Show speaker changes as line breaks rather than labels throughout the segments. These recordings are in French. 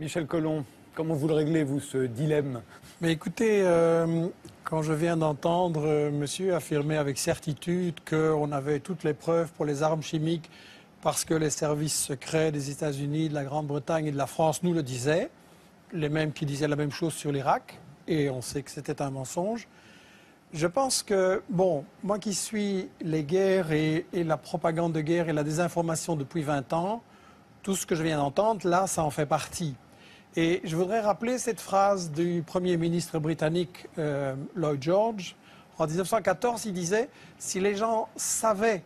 Michel Collomb, comment vous le réglez, vous, ce dilemme?
Mais écoutez, quand je viens d'entendre monsieur affirmer avec certitude qu'on avait toutes les preuves pour les armes chimiques parce que les services secrets des États-Unis, de la Grande-Bretagne et de la France nous le disaient, les mêmes qui disaient la même chose sur l'Irak, et on sait que c'était un mensonge. Je pense que, bon, moi qui suis les guerres et la propagande de guerre et la désinformation depuis 20 ans, tout ce que je viens d'entendre, là, ça en fait partie. Et je voudrais rappeler cette phrase du Premier ministre britannique Lloyd George. En 1914, il disait « Si les gens savaient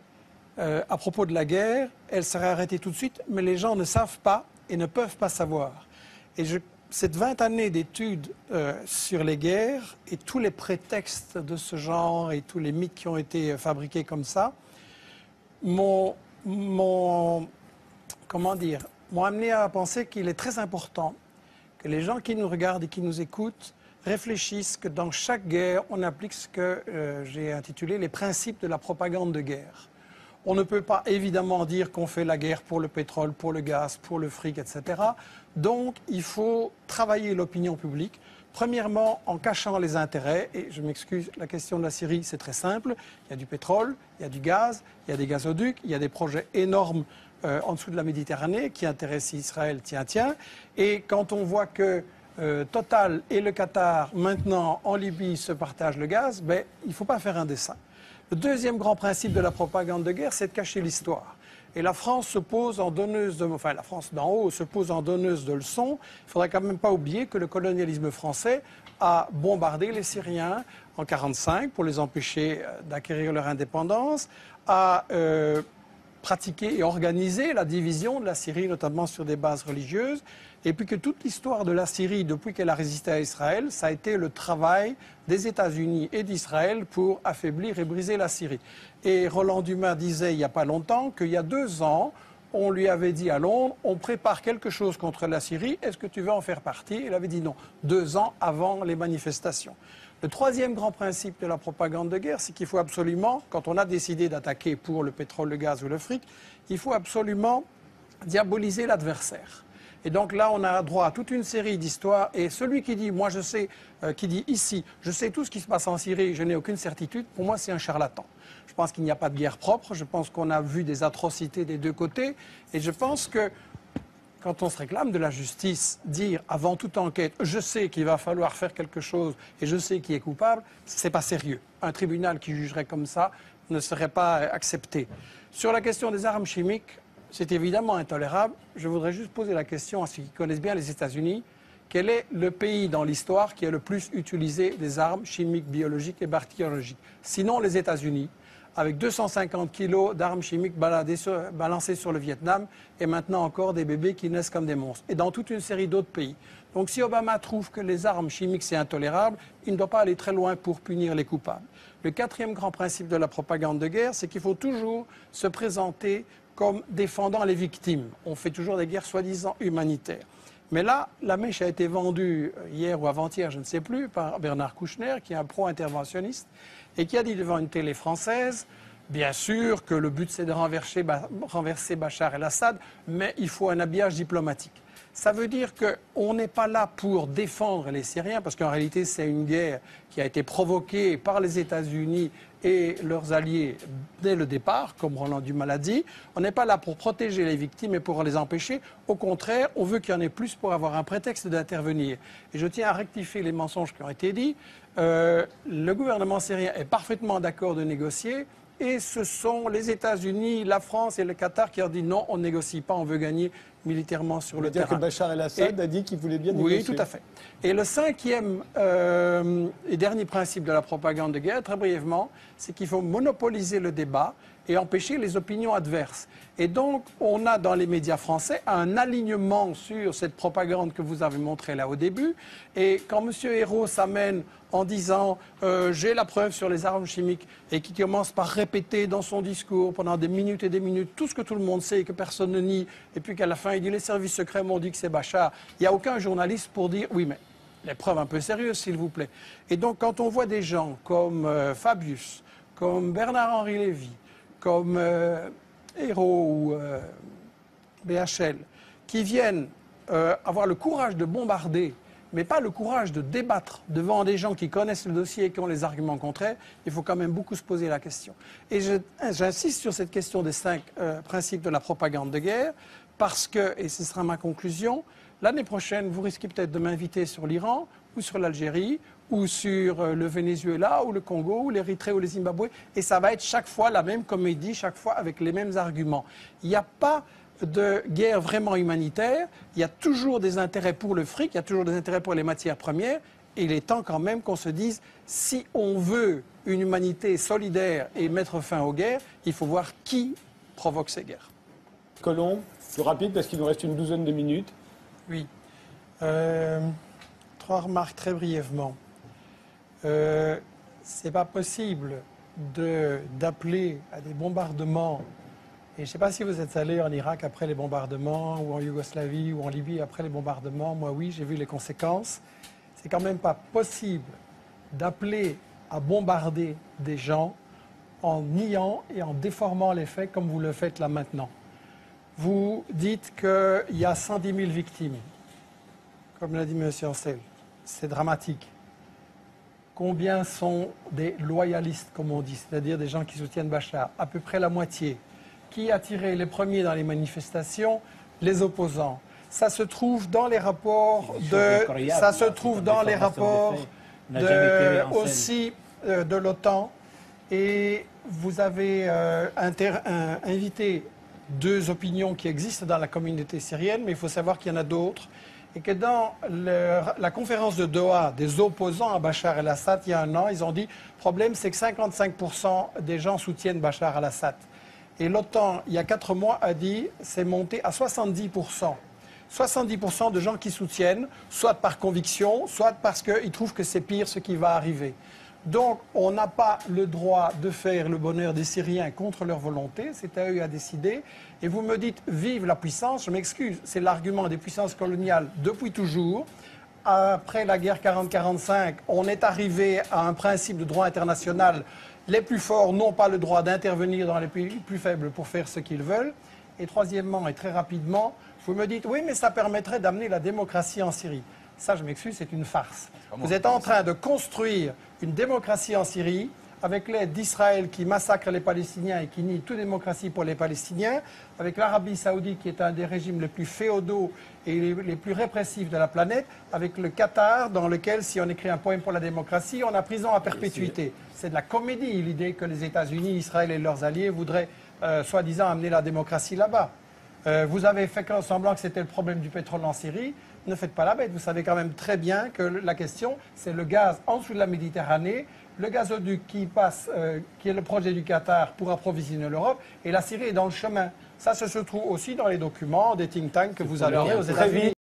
à propos de la guerre, elle serait arrêtée tout de suite, mais les gens ne savent pas et ne peuvent pas savoir. » Et cette 20 années d'études sur les guerres et tous les prétextes de ce genre et tous les mythes qui ont été fabriqués comme ça m'ont amené à penser qu'il est très important que les gens qui nous regardent et qui nous écoutent réfléchissent que dans chaque guerre, on applique ce que j'ai intitulé les principes de la propagande de guerre. On ne peut pas évidemment dire qu'on fait la guerre pour le pétrole, pour le gaz, pour le fric, etc. Donc, il faut travailler l'opinion publique. Premièrement, en cachant les intérêts. Et je m'excuse, la question de la Syrie, c'est très simple. Il y a du pétrole, il y a du gaz, il y a des gazoducs, il y a des projets énormes en dessous de la Méditerranée qui intéressent Israël, tiens. Et quand on voit que Total et le Qatar, maintenant en Libye, se partagent le gaz, ben, il ne faut pas faire un dessin. Le deuxième grand principe de la propagande de guerre, c'est de cacher l'histoire. Et la France se pose en donneuse la France d'en haut se pose en donneuse de leçons. Il ne faudrait quand même pas oublier que le colonialisme français a bombardé les Syriens en 1945 pour les empêcher d'acquérir leur indépendance, a pratiqué et organisé la division de la Syrie, notamment sur des bases religieuses, et puis que toute l'histoire de la Syrie, depuis qu'elle a résisté à Israël, ça a été le travail des États-Unis et d'Israël pour affaiblir et briser la Syrie. Et Roland Dumas disait il n'y a pas longtemps qu'il y a 2 ans, on lui avait dit à Londres, on prépare quelque chose contre la Syrie, est-ce que tu veux en faire partie? Il avait dit non, 2 ans avant les manifestations. Le troisième grand principe de la propagande de guerre, c'est qu'il faut absolument, quand on a décidé d'attaquer pour le pétrole, le gaz ou le fric, il faut absolument diaboliser l'adversaire. Et donc là, on a droit à toute une série d'histoires. Et celui qui dit, moi je sais, qui dit ici, je sais tout ce qui se passe en Syrie, je n'ai aucune certitude, pour moi c'est un charlatan. Je pense qu'il n'y a pas de guerre propre, je pense qu'on a vu des atrocités des deux côtés. Et je pense que quand on se réclame de la justice, dire avant toute enquête, je sais qu'il va falloir faire quelque chose et je sais qui est coupable, c'est pas sérieux. Un tribunal qui jugerait comme ça ne serait pas accepté. Sur la question des armes chimiques, c'est évidemment intolérable. Je voudrais juste poser la question à ceux qui connaissent bien les États-Unis. Quel est le pays dans l'histoire qui a le plus utilisé des armes chimiques, biologiques et bactériologiques? Sinon les États-Unis, avec 250 kilos d'armes chimiques balancées sur le Vietnam et maintenant encore des bébés qui naissent comme des monstres. Et dans toute une série d'autres pays. Donc si Obama trouve que les armes chimiques c'est intolérable, il ne doit pas aller très loin pour punir les coupables. Le quatrième grand principe de la propagande de guerre, c'est qu'il faut toujours se présenter comme défendant les victimes. On fait toujours des guerres soi-disant humanitaires. Mais là, la mèche a été vendue hier ou avant-hier, je ne sais plus, par Bernard Kouchner, qui est un pro-interventionniste, et qui a dit devant une télé française, bien sûr que le but c'est de renverser Bachar el-Assad, mais il faut un habillage diplomatique. Ça veut dire qu'on n'est pas là pour défendre les Syriens, parce qu'en réalité c'est une guerre qui a été provoquée par les États-Unis et leurs alliés dès le départ, comme Roland Dumas l'a dit. On n'est pas là pour protéger les victimes et pour les empêcher. Au contraire, on veut qu'il y en ait plus pour avoir un prétexte d'intervenir. Et je tiens à rectifier les mensonges qui ont été dits. Le gouvernement syrien est parfaitement d'accord de négocier. Et ce sont les États-Unis, la France et le Qatar qui ont dit non, on ne négocie pas, on veut gagner militairement sur le terrain.
C'est-à-dire que Bachar el-Assad a dit qu'il voulait bien négocier.
Oui, tout à fait. Et le cinquième et dernier principe de la propagande de guerre, très brièvement, c'est qu'il faut monopoliser le débat et empêcher les opinions adverses. Et donc, on a dans les médias français un alignement sur cette propagande que vous avez montrée là au début. Et quand M. Hérault s'amène en disant j'ai la preuve sur les armes chimiques et qui commence par répéter dans son discours pendant des minutes et des minutes tout ce que tout le monde sait et que personne ne nie, et puis qu'à la fin il dit les services secrets m'ont dit que c'est Bachar, il n'y a aucun journaliste pour dire oui mais les preuves un peu sérieuses s'il vous plaît. Et donc quand on voit des gens comme Fabius, comme Bernard-Henri Lévy, comme Hérault ou BHL, qui viennent avoir le courage de bombarder, mais pas le courage de débattre devant des gens qui connaissent le dossier et qui ont les arguments contraires, il faut quand même beaucoup se poser la question. Et j'insiste sur cette question des 5 principes de la propagande de guerre, parce que, et ce sera ma conclusion, l'année prochaine, vous risquez peut-être de m'inviter sur l'Iran, ou sur l'Algérie, ou sur le Venezuela, ou le Congo, ou l'Érythrée, ou le Zimbabwe, et ça va être chaque fois la même comédie, chaque fois avec les mêmes arguments. Il n'y a pas de guerre vraiment humanitaire, il y a toujours des intérêts pour le fric, il y a toujours des intérêts pour les matières premières, et il est temps quand même qu'on se dise, si on veut une humanité solidaire et mettre fin aux guerres, il faut voir qui provoque ces guerres.
Colomb, plus rapide parce qu'il nous reste une douzaine de minutes.
Oui. 3 remarques très brièvement. C'est pas possible d'appeler à des bombardements. Et je ne sais pas si vous êtes allé en Irak après les bombardements, ou en Yougoslavie, ou en Libye après les bombardements. Moi, oui, j'ai vu les conséquences. C'est quand même pas possible d'appeler à bombarder des gens en niant et en déformant les faits comme vous le faites là maintenant. Vous dites qu'il y a 110 000 victimes, comme l'a dit M. Ancel. C'est dramatique. Combien sont des loyalistes, comme on dit, c'est-à-dire des gens qui soutiennent Bachar? À peu près la moitié. Qui a tiré les premiers dans les manifestations? Les opposants. Ça se trouve dans les rapports aussi de l'OTAN. Et vous avez invité 2 opinions qui existent dans la communauté syrienne, mais il faut savoir qu'il y en a d'autres. Et que dans la conférence de Doha des opposants à Bachar el-Assad, il y a un an, ils ont dit le problème, c'est que 55% des gens soutiennent Bachar el-Assad. Et l'OTAN, il y a 4 mois, a dit c'est monté à 70%. 70% de gens qui soutiennent, soit par conviction, soit parce qu'ils trouvent que c'est pire ce qui va arriver. Donc, on n'a pas le droit de faire le bonheur des Syriens contre leur volonté, c'est à eux à décider. Et vous me dites, vive la puissance, je m'excuse, c'est l'argument des puissances coloniales depuis toujours. Après la guerre 40-45, on est arrivé à un principe de droit international. Les plus forts n'ont pas le droit d'intervenir dans les pays plus faibles pour faire ce qu'ils veulent. Et troisièmement, et très rapidement, vous me dites, oui, mais ça permettrait d'amener la démocratie en Syrie. Ça, je m'excuse, c'est une farce. Vous êtes en train de construire une démocratie en Syrie avec l'aide d'Israël qui massacre les Palestiniens et qui nie toute démocratie pour les Palestiniens, avec l'Arabie saoudite qui est un des régimes les plus féodaux et les plus répressifs de la planète, avec le Qatar dans lequel, si on écrit un poème pour la démocratie, on a prison à perpétuité. C'est de la comédie, l'idée que les États-Unis, Israël et leurs alliés voudraient, soi-disant, amener la démocratie là-bas. Vous avez fait semblant que c'était le problème du pétrole en Syrie. Ne faites pas la bête. Vous savez quand même très bien que la question, c'est le gaz en dessous de la Méditerranée, le gazoduc qui passe, qui est le projet du Qatar pour approvisionner l'Europe, et la Syrie est dans le chemin. Ça se trouve aussi dans les documents des think tanks que vous avez aux États-Unis.